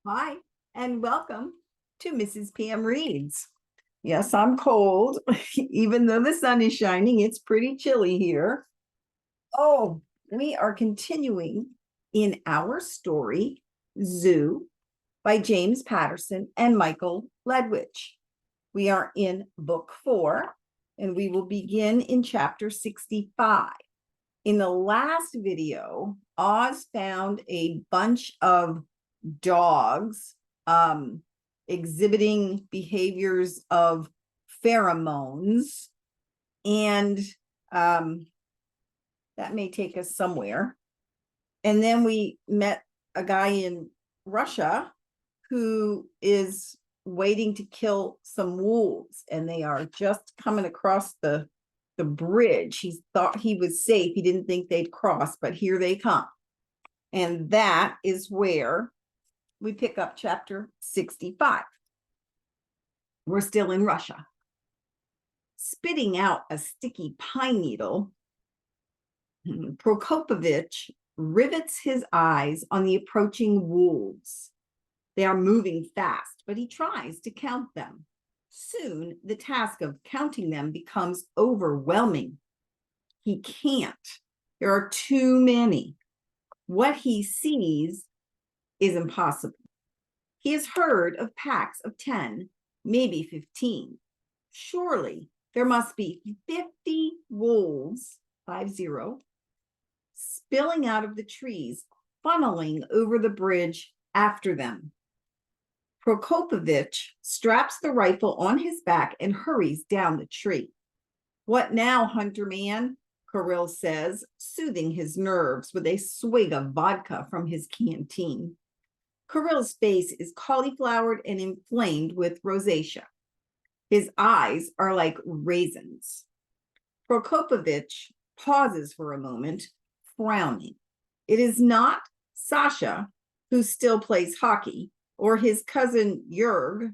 Hi, and welcome to Mrs. PM Reads. Yes, I'm cold. Even though the sun is shining, it's pretty chilly here. Oh, we are continuing in our story, Zoo, by James Patterson and Michael Ledwidge. We are in book 4, and we will begin in chapter 65. In the last video, Oz found a bunch of dogs exhibiting behaviors of pheromones, and that may take us somewhere. And then we met a guy in Russia who is waiting to kill some wolves, and they are just coming across the bridge. He thought he was safe. He didn't think they'd cross, but here they come. And that is where we pick up chapter 65. We're still in Russia. Spitting out a sticky pine needle, Prokopovich rivets his eyes on the approaching wolves. They are moving fast, but he tries to count them. Soon, the task of counting them becomes overwhelming. He can't. There are too many. What he sees is impossible. He has heard of packs of 10, maybe 15. Surely there must be 50 wolves, 50, spilling out of the trees, funneling over the bridge after them. Prokopovich straps the rifle on his back and hurries down the tree. What now, hunter man? Kirill says, soothing his nerves with a swig of vodka from his canteen. Kirill's face is cauliflowered and inflamed with rosacea. His eyes are like raisins. Prokopovich pauses for a moment, frowning. It is not Sasha, who still plays hockey, or his cousin Jurg,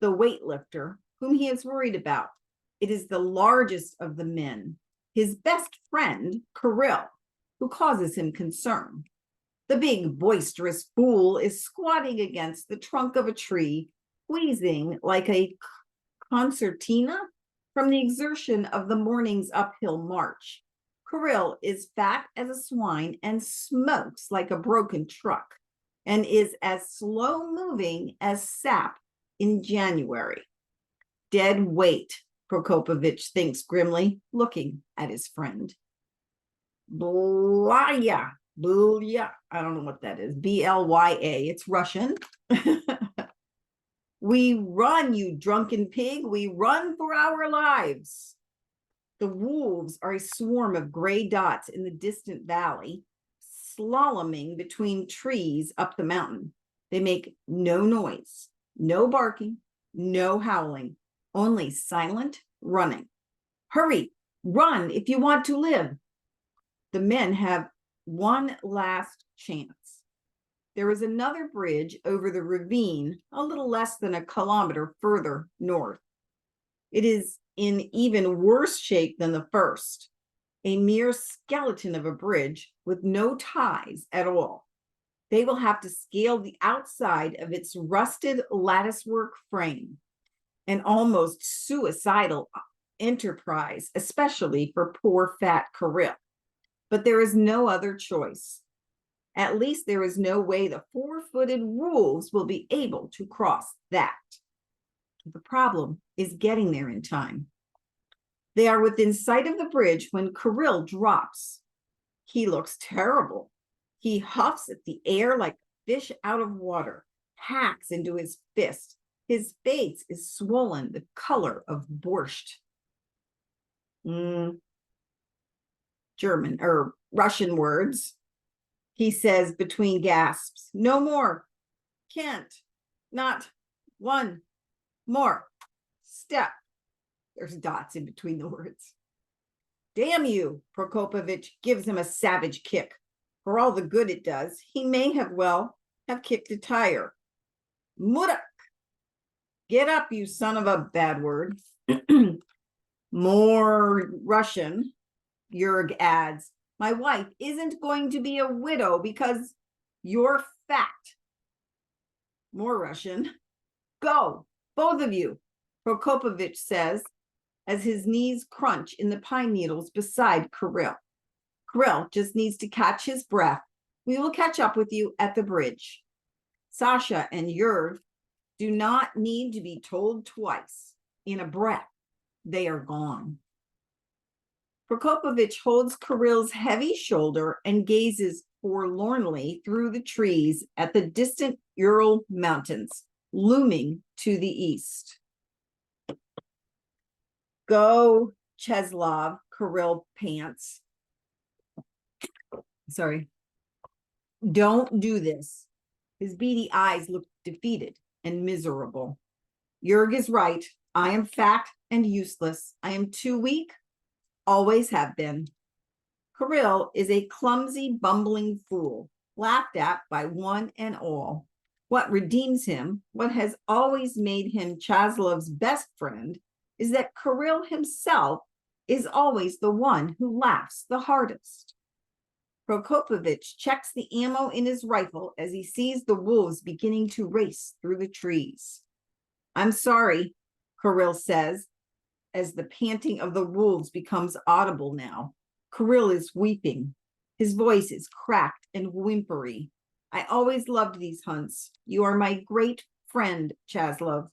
the weightlifter, whom he is worried about. It is the largest of the men, his best friend, Kirill, who causes him concern. The big, boisterous fool is squatting against the trunk of a tree, wheezing like a concertina from the exertion of the morning's uphill march. Kirill is fat as a swine and smokes like a broken truck, and is as slow-moving as sap in January. Dead weight, Prokopovich thinks grimly, looking at his friend. Blya. I don't know what that is. B-L-Y-A. It's Russian. We run, you drunken pig. We run for our lives. The wolves are a swarm of gray dots in the distant valley, slaloming between trees up the mountain. They make no noise, no barking, no howling, only silent running. Hurry, run if you want to live. The men have one last chance. There is another bridge over the ravine, a little less than a kilometer further north. It is in even worse shape than the first, a mere skeleton of a bridge with no ties at all. They will have to scale the outside of its rusted latticework frame, an almost suicidal enterprise, especially for poor fat Kirill. But there is no other choice. At least there is no way the four-footed wolves will be able to cross that. The problem is getting there in time. They are within sight of the bridge when Kirill drops. He looks terrible. He huffs at the air like a fish out of water, hacks into his fist. His face is swollen, the color of borscht. German or Russian words. He says between gasps, no more, can't, not one more step. There's dots in between the words. Damn you, Prokopovich gives him a savage kick. For all the good it does, he may have kicked a tire. Murak, get up, you son of a bad word. More Russian. Jurg adds, my wife isn't going to be a widow because you're fat. More Russian. Go, both of you, Prokopovich says as his knees crunch in the pine needles beside Kirill. Kirill just needs to catch his breath. We will catch up with you at the bridge. Sasha and Yurg do not need to be told twice. In a breath, they are gone. Prokopovich holds Kirill's heavy shoulder and gazes forlornly through the trees at the distant Ural Mountains, looming to the east. Go, Cheslov, Kirill pants. Sorry. Don't do this. His beady eyes look defeated and miserable. Yurg is right. I am fat and useless. I am too weak, always have been. Kirill is a clumsy, bumbling fool, laughed at by one and all. What redeems him, what has always made him Chaslov's best friend, is that Kirill himself is always the one who laughs the hardest. Prokopovich checks the ammo in his rifle as he sees the wolves beginning to race through the trees. I'm sorry, Kirill says, as the panting of the wolves becomes audible now. Kirill is weeping. His voice is cracked and whimpery. I always loved these hunts. You are my great friend, Chaslov.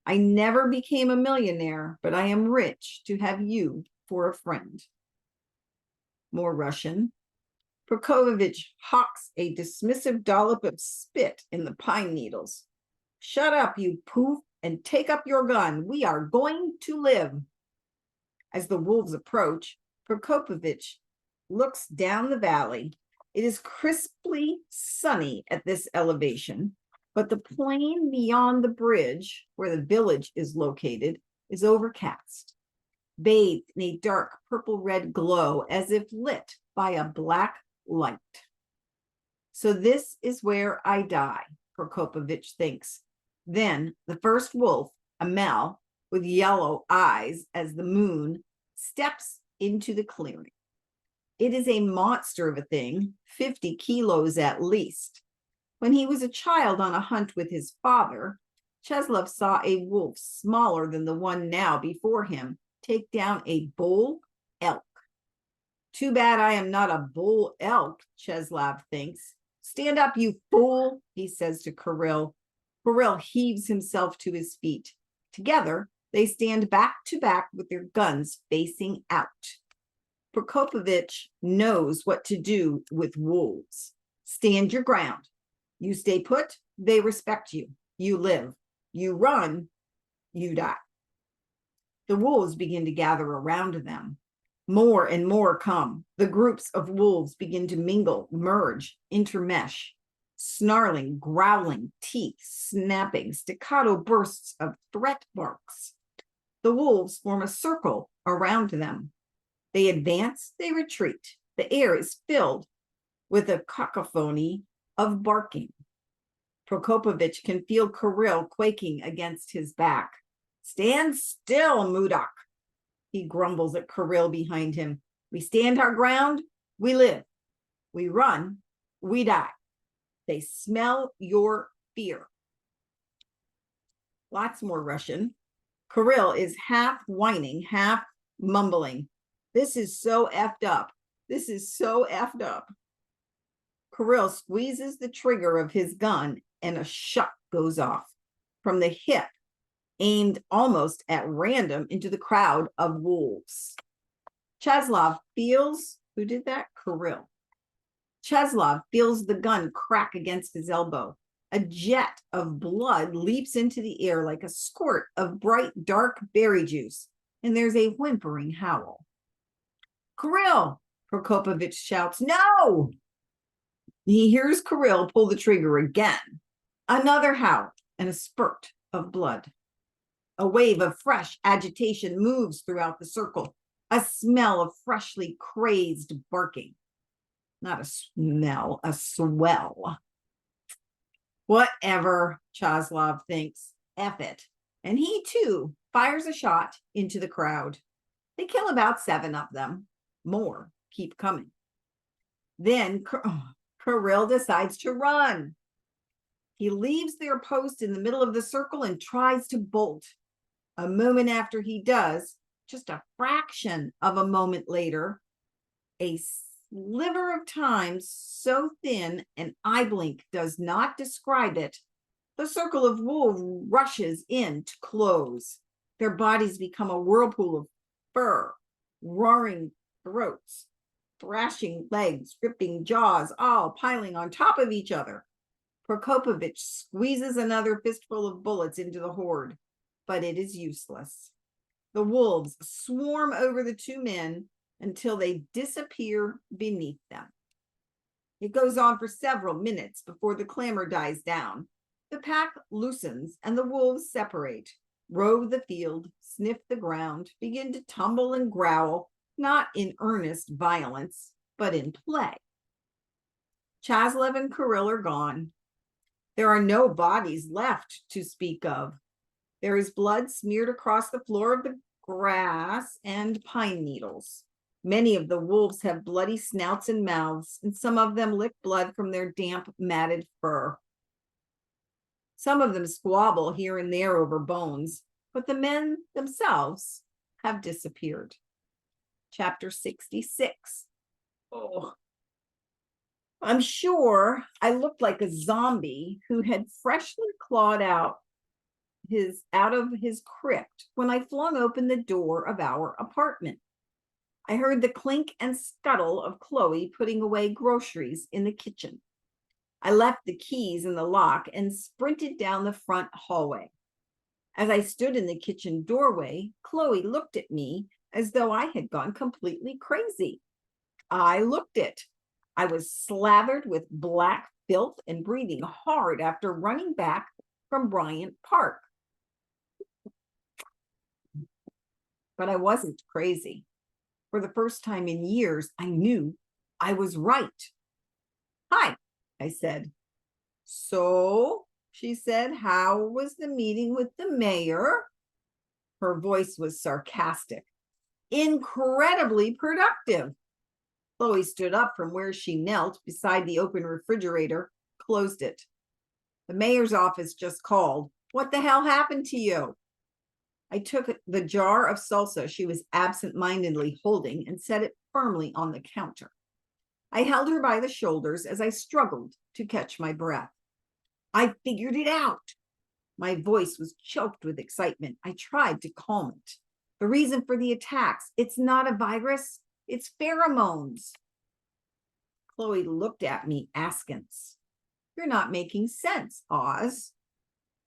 I never became a millionaire, but I am rich to have you for a friend. More Russian. Prokopovich hawks a dismissive dollop of spit in the pine needles. Shut up, you poof, and take up your gun. We are going to live. As the wolves approach, Prokopovich looks down the valley. It is crisply sunny at this elevation, but the plain beyond the bridge, where the village is located, is overcast, bathed in a dark purple-red glow as if lit by a black light. So this is where I die, Prokopovich thinks. Then the first wolf, a male with yellow eyes as the moon, steps into the clearing. It is a monster of a thing, 50 kilos at least. When he was a child on a hunt with his father, Cheslov saw a wolf smaller than the one now before him take down a bull elk. Too bad I am not a bull elk, Cheslov thinks. Stand up, you fool, he says to Kirill. Kirill heaves himself to his feet. Together, they stand back to back with their guns facing out. Prokopovich knows what to do with wolves. Stand your ground. You stay put, they respect you. You live. You run, you die. The wolves begin to gather around them. More and more come. The groups of wolves begin to mingle, merge, intermesh. Snarling, growling, teeth snapping, staccato bursts of threat barks. The wolves form a circle around them. They advance, they retreat. The air is filled with a cacophony of barking. Prokopovich can feel Kirill quaking against his back. Stand still, Mudak, he grumbles at Kirill behind him. We stand our ground, we live. We run, we die. They smell your fear. Lots more Russian. Kirill is half whining, half mumbling. This is so effed up. This is so effed up. Kirill squeezes the trigger of his gun and a shot goes off from the hip, aimed almost at random into the crowd of wolves. Cheslov feels, who did that? Kirill. Cheslov feels the gun crack against his elbow. A jet of blood leaps into the air like a squirt of bright, dark berry juice, and there's a whimpering howl. Kirill, Prokopovich shouts, no! He hears Kirill pull the trigger again. Another howl and a spurt of blood. A wave of fresh agitation moves throughout the circle, a smell of freshly crazed barking. Not a smell, a swell. Whatever, Chaslov thinks. F it. And he, too, fires a shot into the crowd. They kill about 7 of them. More keep coming. Then Kirill decides to run. He leaves their post in the middle of the circle and tries to bolt. A moment after he does, just a fraction of a moment later, a sliver of time so thin an eye blink does not describe it, the circle of wolves rushes in to close. Their bodies become a whirlpool of fur, roaring throats, thrashing legs, ripping jaws, all piling on top of each other. Prokopovich squeezes another fistful of bullets into the horde, but it is useless. The wolves swarm over the two men until they disappear beneath them. It goes on for several minutes before the clamor dies down. The pack loosens and the wolves separate, rove the field, sniff the ground, begin to tumble and growl, not in earnest violence, but in play. Chaslev and Kirill are gone. There are no bodies left to speak of. There is blood smeared across the floor of the grass and pine needles. Many of the wolves have bloody snouts and mouths, and some of them lick blood from their damp, matted fur. Some of them squabble here and there over bones, but the men themselves have disappeared. Chapter 66. Oh, I'm sure I looked like a zombie who had freshly clawed out of his crypt when I flung open the door of our apartment. I heard the clink and scuttle of Chloe putting away groceries in the kitchen. I left the keys in the lock and sprinted down the front hallway. As I stood in the kitchen doorway, Chloe looked at me as though I had gone completely crazy. I looked it. I was slathered with black filth and breathing hard after running back from Bryant Park. But I wasn't crazy. For the first time in years, I knew I was right. Hi, I said. So, she said, how was the meeting with the mayor? Her voice was sarcastic. Incredibly productive. Chloe stood up from where she knelt beside the open refrigerator, closed it. The mayor's office just called. What the hell happened to you? I took the jar of salsa she was absent-mindedly holding and set it firmly on the counter. I held her by the shoulders as I struggled to catch my breath. I figured it out. My voice was choked with excitement. I tried to calm it. The reason for the attacks, it's not a virus, it's pheromones. Chloe looked at me askance. You're not making sense, Oz.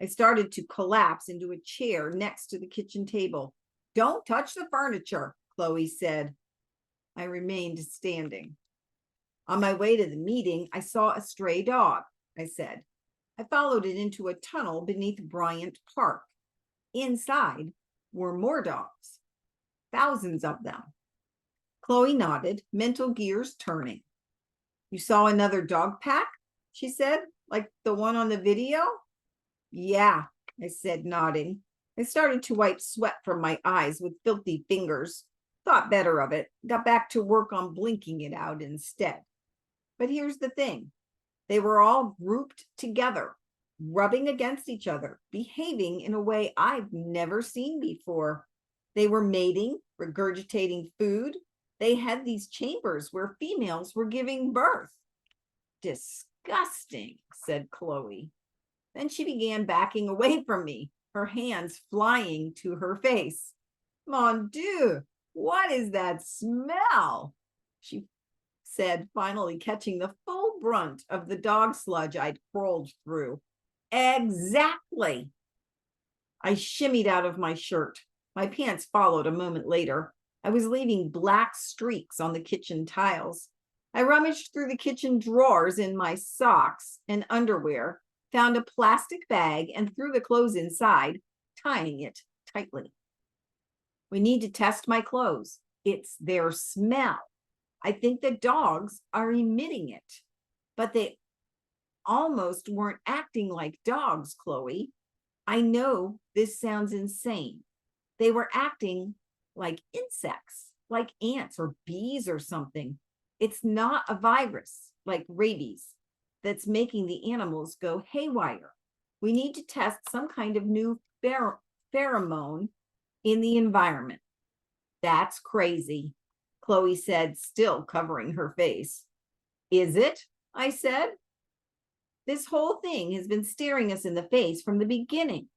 I started to collapse into a chair next to the kitchen table. Don't touch the furniture, Chloe said. I remained standing. On my way to the meeting, I saw a stray dog, I said. I followed it into a tunnel beneath Bryant Park. Inside were more dogs, thousands of them. Chloe nodded, mental gears turning. You saw another dog pack? She said, like the one on the video? Yeah, I said, nodding. I started to wipe sweat from my eyes with filthy fingers. Thought better of it. Got back to work on blinking it out instead. But here's the thing. They were all grouped together, rubbing against each other, behaving in a way I've never seen before. They were mating, regurgitating food. They had these chambers where females were giving birth. Disgusting, said Chloe. Then she began backing away from me, her hands flying to her face. Mon Dieu, what is that smell? She said, finally catching the full brunt of the dog sludge I'd crawled through. Exactly. I shimmied out of my shirt. My pants followed a moment later. I was leaving black streaks on the kitchen tiles. I rummaged through the kitchen drawers in my socks and underwear, found a plastic bag and threw the clothes inside, tying it tightly. We need to test my clothes. It's their smell. I think the dogs are emitting it, but they almost weren't acting like dogs, Chloe. I know this sounds insane. They were acting like insects, like ants or bees or something. It's not a virus like rabies. that's making the animals go haywire. We need to test some kind of new pheromone in the environment. That's crazy, Chloe said, still covering her face. Is it? I said. This whole thing has been staring us in the face from the beginning.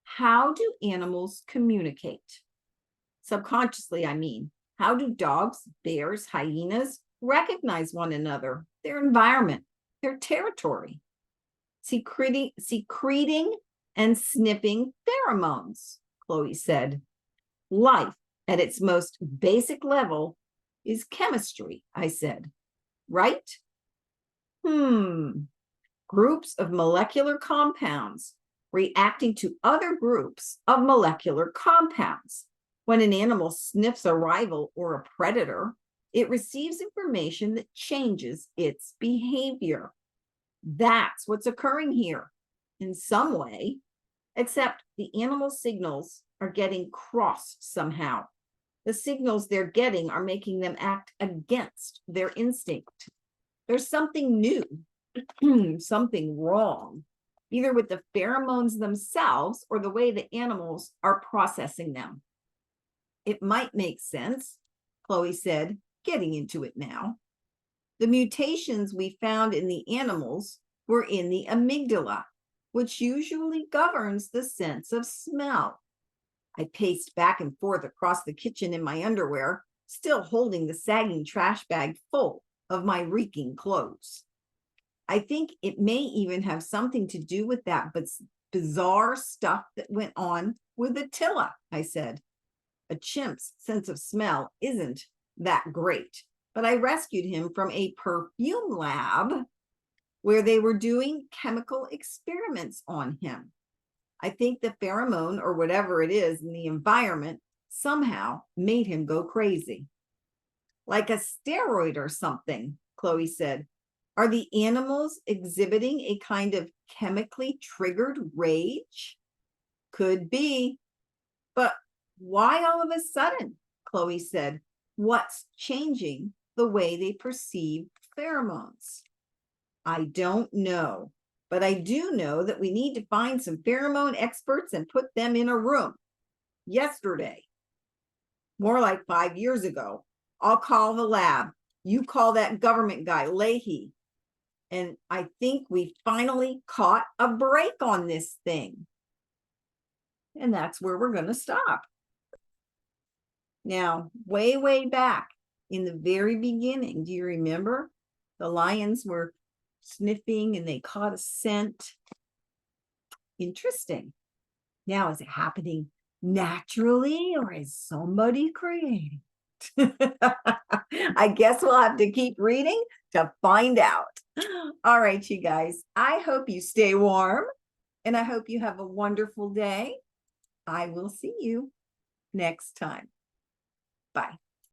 How do animals communicate? Subconsciously, I mean. How do dogs, bears, hyenas recognize one another, their environment, their territory? Secreting and sniffing pheromones, Chloe said. Life at its most basic level is chemistry, I said. Right? Groups of molecular compounds reacting to other groups of molecular compounds. When an animal sniffs a rival or a predator, it receives information that changes its behavior. That's what's occurring here in some way, except the animal signals are getting crossed somehow. The signals they're getting are making them act against their instinct. There's something new, something wrong, either with the pheromones themselves or the way the animals are processing them. It might make sense, Chloe said, getting into it now. The mutations we found in the animals were in the amygdala, which usually governs the sense of smell. I paced back and forth across the kitchen in my underwear, still holding the sagging trash bag full of my reeking clothes. I think it may even have something to do with that bizarre stuff that went on with Attila, I said. A chimp's sense of smell isn't that great, but I rescued him from a perfume lab where they were doing chemical experiments on him. I think the pheromone or whatever it is in the environment somehow made him go crazy. Like a steroid or something, Chloe said. Are the animals exhibiting a kind of chemically triggered rage? Could be. But why all of a sudden? Chloe said. What's changing the way they perceive pheromones? I don't know, but I do know that we need to find some pheromone experts and put them in a room. Yesterday, more like 5 years ago. I'll call the lab. You call that government guy, Leahy. And I think we finally caught a break on this thing. And that's where we're going to stop. Now, way, way back in the very beginning, do you remember? The lions were sniffing and they caught a scent. Interesting. Now, is it happening naturally or is somebody creating? I guess we'll have to keep reading to find out. All right, you guys, I hope you stay warm and I hope you have a wonderful day. I will see you next time. Bye.